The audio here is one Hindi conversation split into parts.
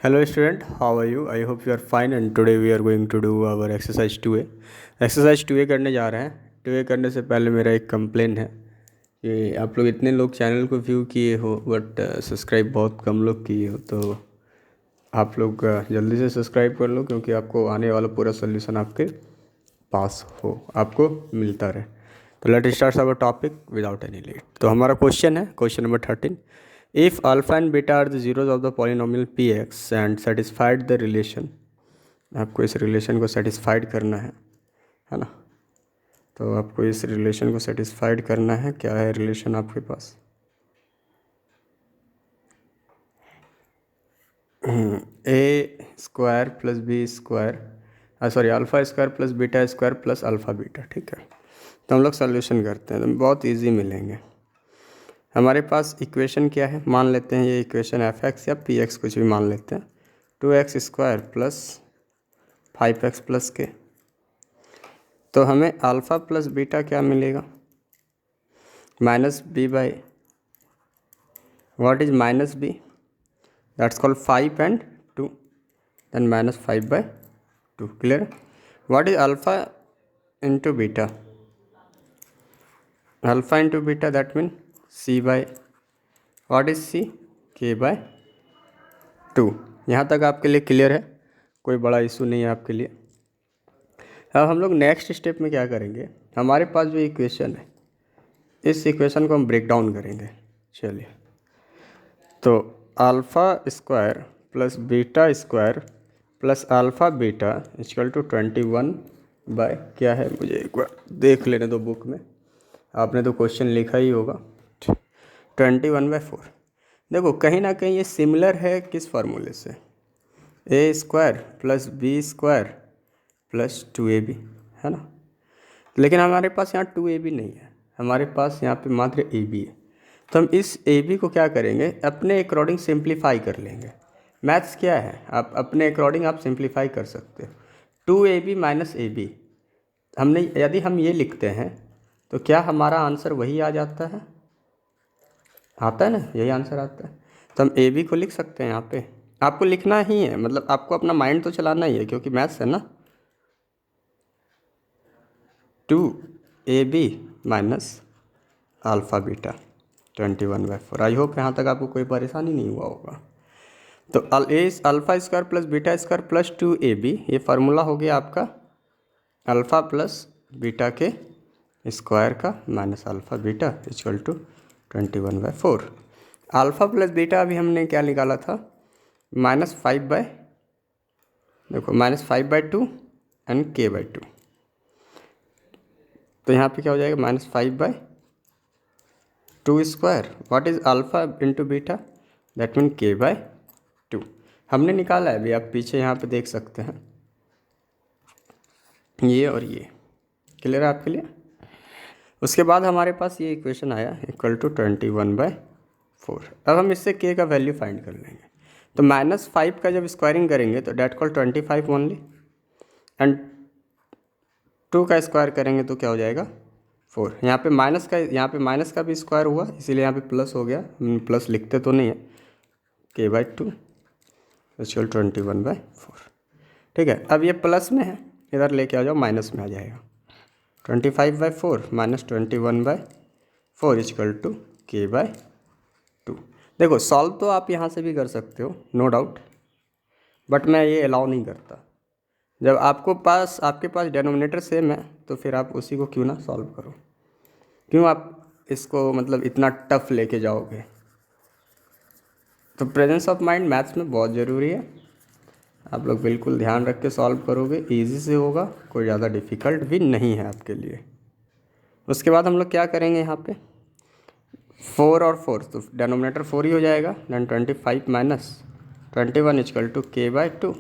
Hello student, how are you? I hope you are fine and today we are going to do our exercise 2A. Exercise 2A करने जा रहे हैं। 2A करने से पहले मेरा एक कंप्लेन है कि आप लोग इतने लोग चैनल को व्यू किए हो बट सब्सक्राइब बहुत कम लोग किए हो, तो आप लोग जल्दी से सब्सक्राइब कर लो क्योंकि आपको आने वाला पूरा सोल्यूशन आपके पास हो, आपको मिलता रहे। तो let start our topic without any late. तो हमारा क्वेश्चन है question number 13। If alpha and beta are the zeros of the polynomial P X and satisfied the relation, आपको इस रिलेशन को सेटिस्फाइड करना है ना। तो आपको इस रिलेशन को सेटिस्फाइड करना है। क्या है रिलेशन आपके पास? A square plus B square, sorry alpha square plus beta square plus alpha beta. ठीक है, तो हम लोग सोल्यूशन करते हैं तो बहुत इजी मिलेंगे। हमारे पास इक्वेशन क्या है, मान लेते हैं ये इक्वेशन एफ एक्स या पी एक्स कुछ भी मान लेते हैं। 2x square plus 5x plus के, तो हमें अल्फ़ा प्लस बीटा क्या मिलेगा? Minus B by, what is minus B? That's called 5 and 2, then minus 5 by 2। Clear? What is alpha into beta? Alpha into beta that mean c by, what is c? k by 2। यहाँ तक आपके लिए क्लियर है, कोई बड़ा इशू नहीं है आपके लिए। अब हम लोग नेक्स्ट स्टेप में क्या करेंगे, हमारे पास जो इक्वेशन है इस इक्वेशन को हम ब्रेक डाउन करेंगे। चलिए, तो alpha square plus beta square plus alpha beta equal to 21 by क्या है, मुझे एक बार देख लेने दो बुक में, आपने तो क्वेश्चन लिखा ही होगा। 21/4। देखो कहीं ना कहीं ये सिमिलर है किस फार्मूले से, A square plus B square plus 2ab, है ना। लेकिन हमारे पास यहाँ 2ab नहीं है, हमारे पास यहाँ पे मात्र ab है। तो हम इस ab को क्या करेंगे, अपने अकॉर्डिंग सिंप्लीफाई कर लेंगे। मैथ्स क्या है, आप अपने अकॉर्डिंग आप सिंप्लीफाई कर सकते हो। 2ab माइनस ab, हमने यदि हम ये लिखते हैं तो क्या हमारा आंसर वही आ जाता है? आता है ना, यही आंसर आता है। तो हम ए बी को लिख सकते हैं। यहाँ पे आपको लिखना ही है, मतलब आपको अपना माइंड तो चलाना ही है क्योंकि मैथ्स है ना। 2ab minus alpha beta 21/4। I hope यहाँ तक आपको कोई परेशानी नहीं हुआ होगा। तो alpha square plus beta square plus 2ab, ये फार्मूला हो गया आपका अल्फ़ा प्लस बीटा के स्क्वायर का minus alpha beta equal to 21/4। Alpha plus beta अभी हमने क्या निकाला था, -5 बाय, देखो -5/2 एंड k/2। तो यहाँ पे क्या हो जाएगा, -5/2 square, what is alpha into beta that mean k/2 हमने निकाला है। अभी आप पीछे यहाँ पे देख सकते हैं ये और ये। क्लियर है आपके लिए? उसके बाद हमारे पास ये इक्वेशन आया इक्वल टू 21/4। अब हम इससे k का वैल्यू फाइंड कर लेंगे। तो -5 का जब स्क्वायरिंग करेंगे तो डेट कॉल 25 ओनली, एंड 2 का स्क्वायर करेंगे तो क्या हो जाएगा 4। यहाँ पे माइनस का भी स्क्वायर हुआ इसीलिए यहाँ पे प्लस हो गया, प्लस लिखते तो नहीं है, k/2 इक्वल 21/4। ठीक है, अब ये प्लस में है, इधर लेके आ जाओ माइनस में आ जाएगा। 25/4 माइनस 21/4 इक्वल टू k/2। देखो सॉल्व तो आप यहाँ से भी कर सकते हो, नो डाउट, बट मैं ये अलाउ नहीं करता। जब आपके पास डिनोमिनेटर सेम है तो फिर आप उसी को क्यों ना सॉल्व करो, क्यों आप इसको मतलब इतना टफ लेके जाओगे। तो प्रेजेंस ऑफ माइंड मैथ्स में बहुत ज़रूरी है, आप लोग बिल्कुल ध्यान रख के सॉल्व करोगे, इजी से होगा, कोई ज़्यादा डिफ़िकल्ट भी नहीं है आपके लिए। उसके बाद हम लोग क्या करेंगे, यहाँ पे 4 और 4, तो डिनोमिनेटर 4 ही हो जाएगा, then 25 minus 21 equal to k/2,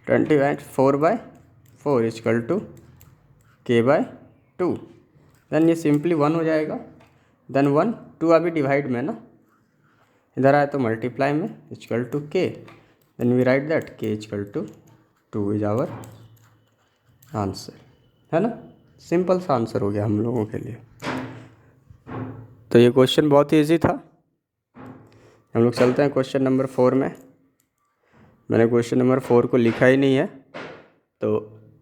4/4 equal to k/2, then ये सिंपली 1 हो जाएगा, देन 1 2 अभी डिवाइड में ना, इधर आए तो मल्टीप्लाई में equal to k, then we write that k equal to 2 is our answer, है ना। सिंपल सा आंसर हो गया हम लोगों के लिए। तो ये क्वेश्चन बहुत ही ईजी था। हम लोग चलते हैं क्वेश्चन नंबर 4 में। मैंने क्वेश्चन नंबर 4 को लिखा ही नहीं है, तो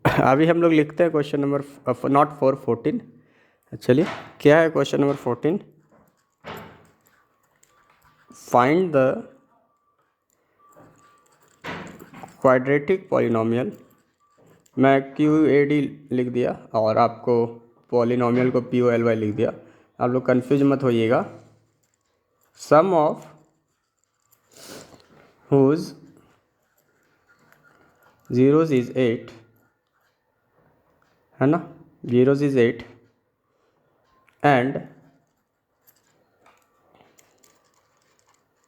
अभी हम लोग लिखते हैं क्वेश्चन नंबर नॉट 4, 14। चलिए, क्या है question number 14? Find the quadratic polynomial. मैं QAD लिख दिया और आपको पॉलिनोमियल को POLY लिख दिया। आप लोग कंफ्यूज मत होइएगा। सम ऑफ whose zeros is 8, है ना, zeros is 8 and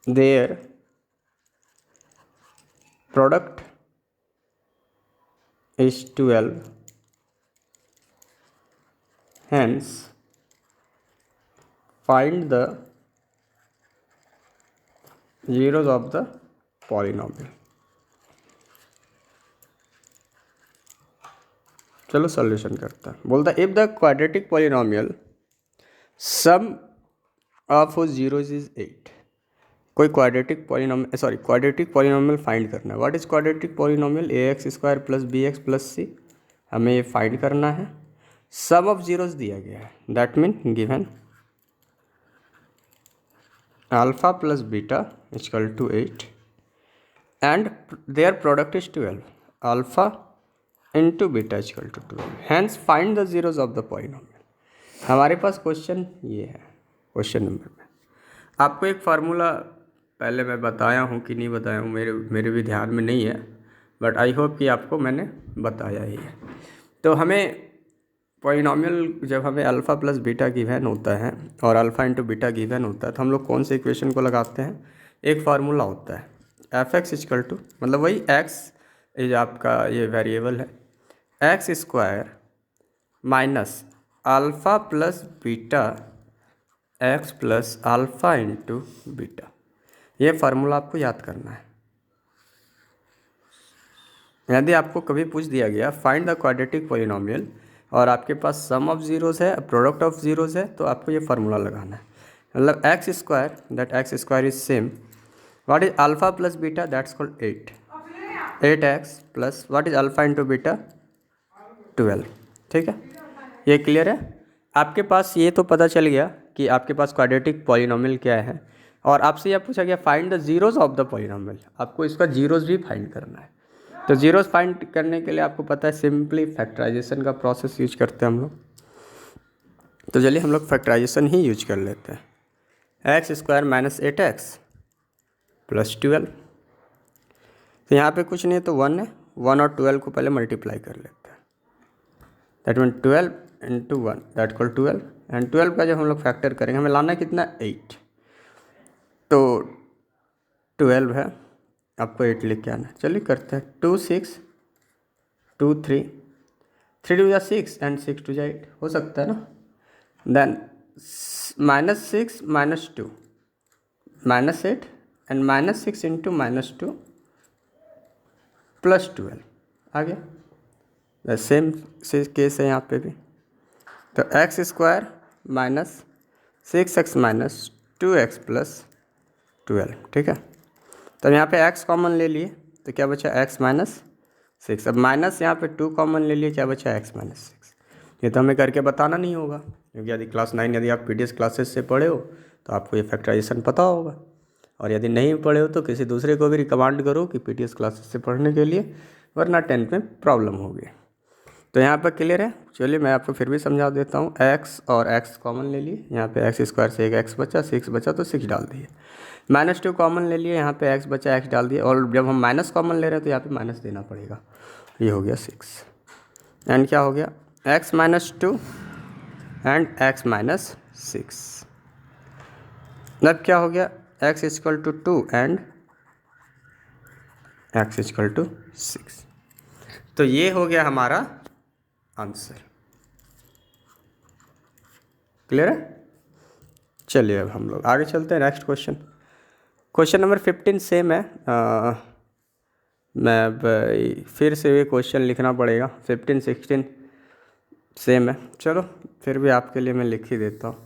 their product is 12, hence find the zeros of the polynomial। चलो सॉल्यूशन करता है। बोलता है if the quadratic polynomial sum of zeros is 8। कोई क्वाड्रेटिक पॉलिनोमियल फाइंड करना है। What is quadratic polynomial? AX² plus BX plus C। हमें ये फाइंड करना है। सम ऑफ जीरोज दिया गया है, that mean given alpha plus beta equal to 8 and their product is 12, alpha into beta equal to 12, hence find the zeros of the polynomial. हमारे पास क्वेश्चन ये है। क्वेश्चन नंबर में आपको एक फार्मूला पहले मैं बताया हूँ कि नहीं बताया हूँ, मेरे भी ध्यान में नहीं है, बट आई होप कि आपको मैंने बताया ही है। तो हमें पॉलिनोमियल जब हमें अल्फ़ा प्लस बीटा गिवन होता है और अल्फ़ा इंटू बीटा गिवन होता है तो हम लोग कौन से इक्वेशन को लगाते हैं? एक फार्मूला होता है fx इक्वल टू, मतलब वही x इज आपका ये वेरिएबल है, x² minus alpha plus beta x plus alpha into beta. ये फार्मूला आपको याद करना है। यदि आपको कभी पूछ दिया गया फाइंड द क्वाड्रेटिक पॉलिनोमियल और आपके पास सम ऑफ जीरोज़ है, प्रोडक्ट ऑफ जीरोज़ है, तो आपको ये फार्मूला लगाना है। मतलब x², that x² is same, what is alpha plus beta, that's called 8x plus what is alpha into beta 12। ठीक है, ये क्लियर है? आपके पास ये तो पता चल गया कि आपके पास क्वाड्रेटिक पॉलिनोमियल क्या है, और आपसे यह पूछा गया find the zeros of the polynomial. आपको इसका जीरोज़ भी फाइंड करना है। तो जीरोज़ फाइंड करने के लिए आपको पता है सिंपली फैक्टराइजेशन का प्रोसेस यूज करते हैं हम लोग। तो चलिए हम लोग फैक्टराइजेशन ही यूज कर लेते हैं। x² minus 8x plus 12। तो यहाँ पे कुछ नहीं है तो 1 है, 1 और 12 को पहले मल्टीप्लाई कर लेते हैं। That mean 12 into 1 that call 12, and 12 का जब हम लोग फैक्टर करेंगे हमें लाना है कितना? 8। तो 12 है, आपको 8 लिख के आना है। चलिए करते हैं। 2 6 2 3 3 2 6 एंड 6 2 8 हो सकता है ना। देन -6 -2 -8 एंड -6 इंटू -2 प्लस 12 आ गया। सेम केस है यहाँ पे भी। तो x² minus 6x minus 2x plus 12। ठीक है, तो यहाँ पे x कॉमन ले लिए तो क्या बचा? x minus 6। अब माइनस यहाँ पे 2 कॉमन ले लिए, क्या बचा? x minus 6। ये तो हमें करके बताना नहीं होगा, क्योंकि यदि क्लास 9 यदि आप PDS क्लासेस से पढ़े हो तो आपको ये फैक्टराइजेशन पता होगा, और यदि नहीं पढ़े हो तो किसी दूसरे को भी रिकमेंड करो कि PDS क्लासेस से पढ़ने के लिए, वरना 10th में प्रॉब्लम होगी। तो यहाँ पर क्लियर है। चलिए मैं आपको फिर भी समझा देता हूँ। x और x कॉमन ले लिए, यहाँ पे x² से एक x बचा, 6 बचा तो 6 डाल दिए। -2 कॉमन ले लिए, यहाँ पे x बचा, x डाल दिए, और जब हम माइनस कॉमन ले रहे हैं तो यहाँ पे माइनस देना पड़ेगा। ये हो गया 6 एंड क्या हो गया? x minus 2 and x minus 6। अब क्या हो गया? x equal to 2 and x equal to 6। तो ये हो गया हमारा आंसर। क्लियर है? चलिए अब हम लोग आगे चलते हैं। Next question, question number 15 same है। मैं अब फिर से ये क्वेश्चन लिखना पड़ेगा। 15 16 सेम है, चलो फिर भी आपके लिए मैं लिख ही देता हूँ।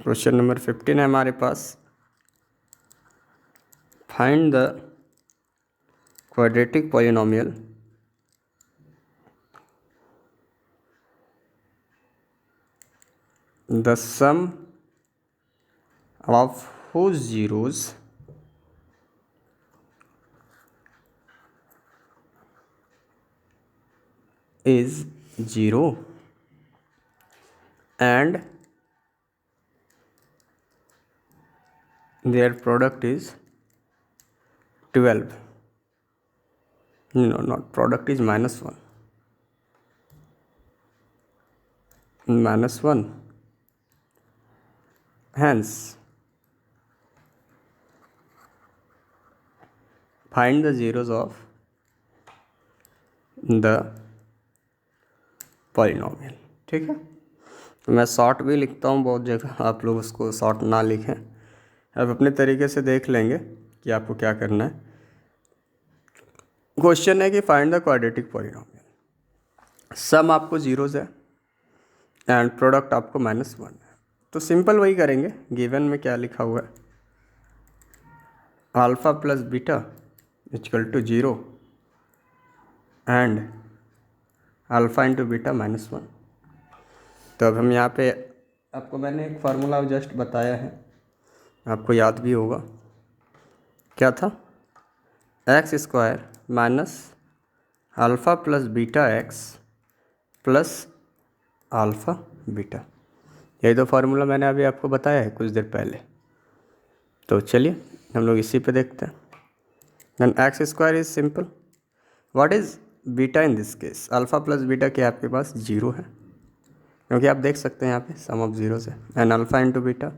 क्वेश्चन नंबर 15 है हमारे पास, find the quadratic polynomial the sum of whose zeros is 0 and their product is 12. No, not product is -1. -1. Hence, find the zeros of the polynomial. ठीक है, तो मैं शॉर्ट भी लिखता हूँ बहुत जगह, आप लोग उसको शॉर्ट ना लिखें, अब अपने तरीके से देख लेंगे कि आपको क्या करना है। क्वेश्चन है कि फाइंड द क्वाड्रेटिक पॉलिनोमियल, सम आपको जीरोज है एंड प्रोडक्ट आपको -1 है, तो सिंपल वही करेंगे। गिवन में क्या लिखा हुआ है, alpha plus beta equal to 0 and alpha into beta -1। तो अब हम यहाँ पे, आपको मैंने एक फार्मूला जस्ट बताया है, आपको याद भी होगा, क्या था, x² minus alpha plus beta x plus alpha beta, यही तो फार्मूला मैंने अभी आपको बताया है कुछ देर पहले। तो चलिए हम लोग इसी पे देखते हैं। Then x² is simple, what is beta in this case, alpha plus beta क्या आपके पास 0 है, क्योंकि आप देख सकते हैं यहाँ पे सम ऑफ जीरोस है, and alpha into beta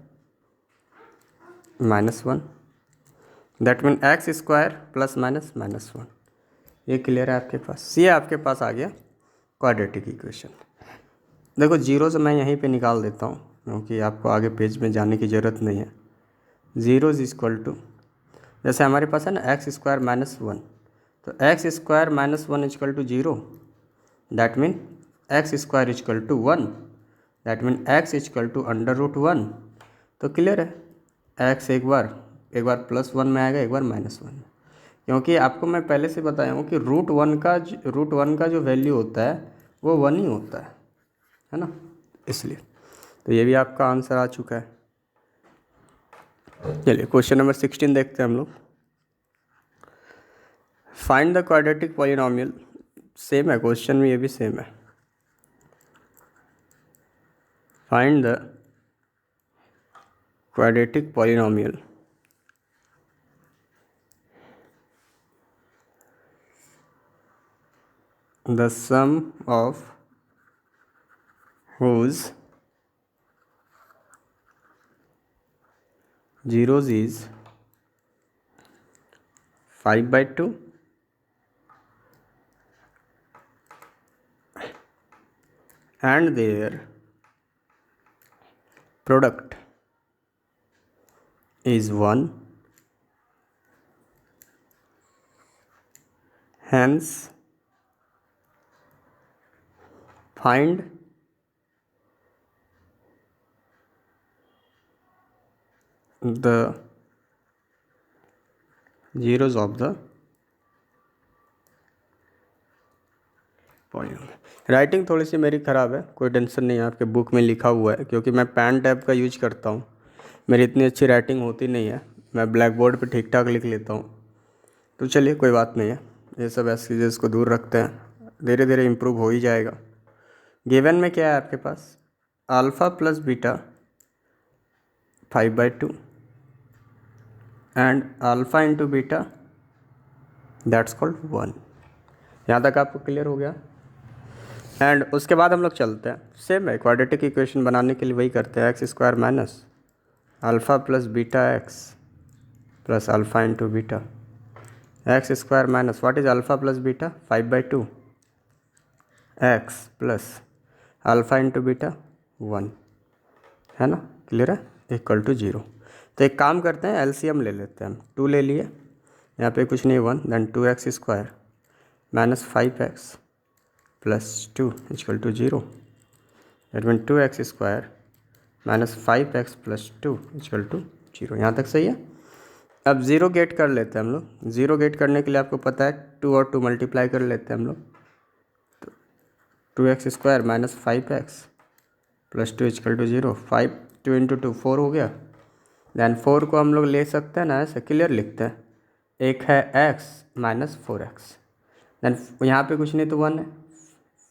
-1, that mean x² plus minus -1। ये क्लियर है आपके पास, ये आपके पास आ गया क्वाड्रेटिक इक्वेशन। देखो जीरो से मैं यहीं पे निकाल देता हूँ, क्योंकि आपको आगे पेज में जाने की ज़रूरत नहीं है। जीरो इज इक्वल टू, जैसे हमारे पास है ना x² -1, तो x² -1 equal to 0, that mean x² equal to 1, that mean x equal to √1। तो क्लियर है, x एक बार +1 में आएगा, एक बार -1 में, क्योंकि आपको मैं पहले से बताया हूँ कि √1 का जो वैल्यू होता है वो 1 ही होता है ना, इसलिए। तो ये भी आपका आंसर आ चुका है। चलिए क्वेश्चन नंबर 16 देखते हैं हम लोग। Find the quadratic polynomial, same है क्वेश्चन में, ये भी सेम है। Find the quadratic polynomial the sum of whose zeros is 5/2 and their product is 1, hence find the zeros of the polynomial. Writing थोड़ी सी मेरी ख़राब है, कोई टेंशन नहीं है, आपके बुक में लिखा हुआ है, क्योंकि मैं पेन टैब का यूज करता हूँ, मेरी इतनी अच्छी राइटिंग होती नहीं है, मैं ब्लैक बोर्ड पर ठीक ठाक लिख लेता हूँ। तो चलिए कोई बात नहीं है, ये सब एक्सक्यूजेस को दूर रखते हैं, धीरे धीरे इम्प्रूव हो ही जाएगा। गिवन में क्या है आपके पास, alpha plus beta 5/2 and alpha into beta that's called 1। यहाँ तक आपको क्लियर हो गया। एंड उसके बाद हम लोग चलते हैं, सेम है, क्वाड्रेटिक इक्वेशन बनाने के लिए वही करते हैं, x² minus alpha plus beta x plus alpha into beta, x² minus what is alpha plus beta 5/2 x plus alpha into beta 1, है ना, क्लियर है, इक्वल टू 0। तो एक काम करते हैं, एलसीएम ले लेते हैं हम, 2 ले लिए, यहाँ पे कुछ नहीं 1, then 2x² minus 5x plus 2 equal to 0, that mean 2x² -5x+2 equal to 0। यहाँ तक सही है। अब ज़ीरो गेट कर लेते हैं हम लोग। ज़ीरो गेट करने के लिए आपको पता है 2 और 2 मल्टीप्लाई कर लेते हैं हम लोग। तो 2x² -5x+2 इक्वल टू 0। 5 2 × 2 4 हो गया। दैन 4 को हम लोग ले सकते हैं ना, ऐसे क्लियर लिखते हैं। एक है x -4x। दैन यहाँ पे कुछ नहीं तो 1 है।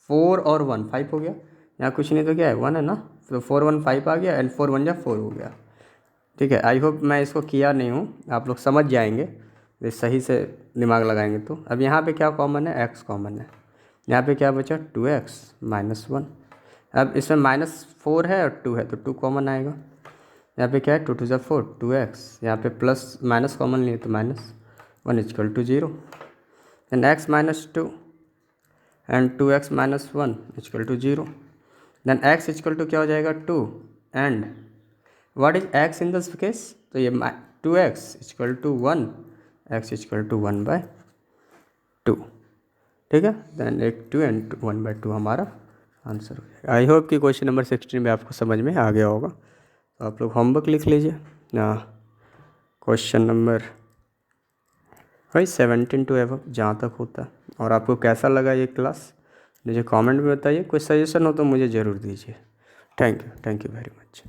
4 और 1 5 हो गया। यहाँ कुछ नहीं तो क्या है 1 है ना, तो 4 1 5 आ गया एंड 4 1 जा 4 हो गया। ठीक है, आई होप मैं इसको किया नहीं हूँ, आप लोग समझ जाएंगे ये सही से दिमाग लगाएंगे तो। अब यहाँ पे क्या कॉमन है, x कॉमन है। यहाँ पे क्या बचा 2x -1। अब इसमें -4 है और 2 है तो 2 कॉमन आएगा। यहाँ पे क्या है 2 2 ज़ा 4 2x। यहाँ पे प्लस माइनस कॉमन नहीं है तो -1 equal to 0। And x -2 and 2x -1 equal to 0। Then x equal to क्या हो जाएगा 2 and what is x in this case, तो ये 2x equal to 1, x equal to 1/2। ठीक है, देन एक 2 एंड 1/2 हमारा आंसर हो जाएगा। आई होप कि क्वेश्चन नंबर 16 में आपको समझ में आ गया होगा। तो आप लोग होमवर्क लिख लीजिए ना, क्वेश्चन नंबर वही 17 टू एबव जहाँ तक होता है। और आपको कैसा लगा ये क्लास मुझे कमेंट में बताइए। कोई सजेशन हो तो मुझे ज़रूर दीजिए। Thank you very much.